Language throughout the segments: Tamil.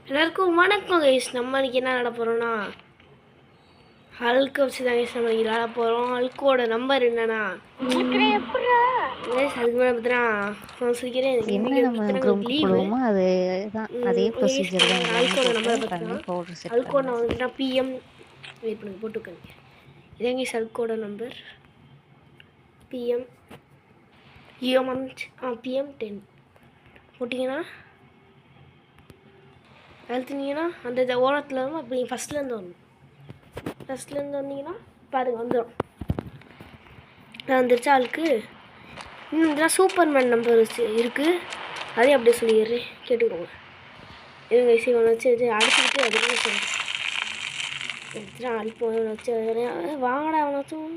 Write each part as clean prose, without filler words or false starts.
எல்லாருக்கும் வணக்கம் கைஸ். நம்ம இன்னைக்கு என்ன விளாட போகிறோம்னா ஹல்க் வச்சு தான் கைஸ் நம்ம இன்னைக்கு விளாட போகிறோம். ஹல்கோட நம்பர் என்னன்னா அதுக்கு மேலே பார்த்தீங்கன்னா சொல்லிக்கிறேன். ஹல்கோட நம்பரை பார்த்தீங்கன்னா ஹல்கோட வந்துட்டுனா பிஎம் வெயிட் பண்ணி போட்டுக்கோங்க. இதே கைஸ் ஹல்கோட நம்பர் பிஎம் பிஎம் 10 போட்டிங்கன்னா அழுத்தினீங்கன்னா அந்த ஓரத்தில் வரும். அப்படி ஃபஸ்ட்லேருந்து வரணும். ஃபஸ்ட்லேருந்து வந்தீங்கன்னா பாருங்கள் வந்துடும். வந்துருச்சா ஆளுக்கு. இன்னும் சூப்பர்மேன் நம்பர் இருக்குது. அதையும் அப்படியே சொல்லிடுறேன், கேட்டுக்கோங்க. இவங்க இவனை வச்சு அடிச்சுக்கிட்டு அதுக்குன்னு சொல்கிறேன். அடிப்போம் இவனை வச்சு வாங்கடா அவனாச்சும்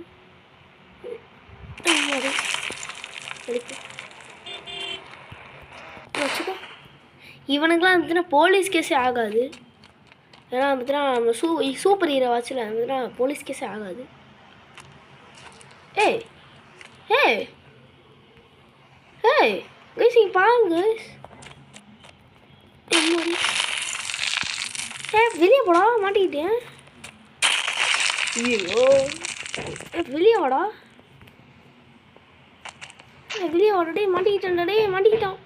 வச்சுக்கோ. இவனுக்குலாம் வந்துட்டுனா போலீஸ் கேஸே ஆகாது. ஏன்னா வந்துட்டுனா நம்ம சூப்பர் ஹீரோ வாட்சில் வந்துட்டுனா போலீஸ் கேஸே ஆகாது. ஏய் ஏய் ஏய் கைஸ் இங்கே பாருங்க. வெளியே போடா, மாட்டிக்கிட்டேன். ஐயோ வெளியே வாடா, வெளியே வாடா. டே மாட்டிக்கிட்டான்.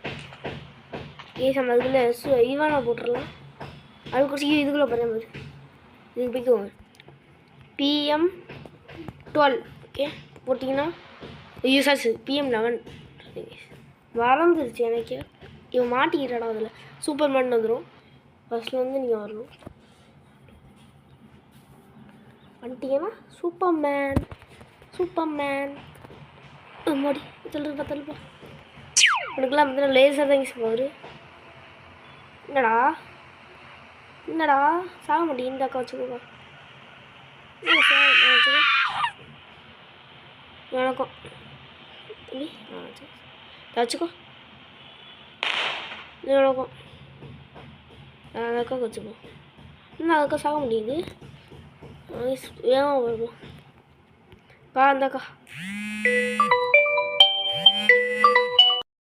ஏன் நம்ம அதுக்குள்ளே ஈவானா போட்டுடலாம். அது குறிச்சி இதுக்குள்ளே பாருங்க. இதுக்கு போய்க்கோங்க. பிஎம் 12 ஓகே போட்டிங்கன்னா யூசர்ஸ் பிஎம் 11 மறந்துருச்சு எனக்கு. இவன் மாட்டிக்கிட்டாடா. அதில் சூப்பர்மேன் வந்துடும். ஃபஸ்ட்டில் வந்து நீங்கள் வரணும். வந்துட்டீங்கன்னா சூப்பர்மேன் மாடி தள்ளுப்பா. உனக்குலாம் பார்த்தீங்கன்னா லேசர் தான் யூஸ் போவார். என்னடா சாக மாட்டேன். இந்த அக்கா வச்சுக்கோப்பா. வணக்கம் தம்பி. வச்சுக்கோ. வணக்கம். அந்த அக்கா வச்சுக்கோ. இன்னும் அக்கா சாக முடியுது. ஏன் வருவோம் பா அந்த அக்கா.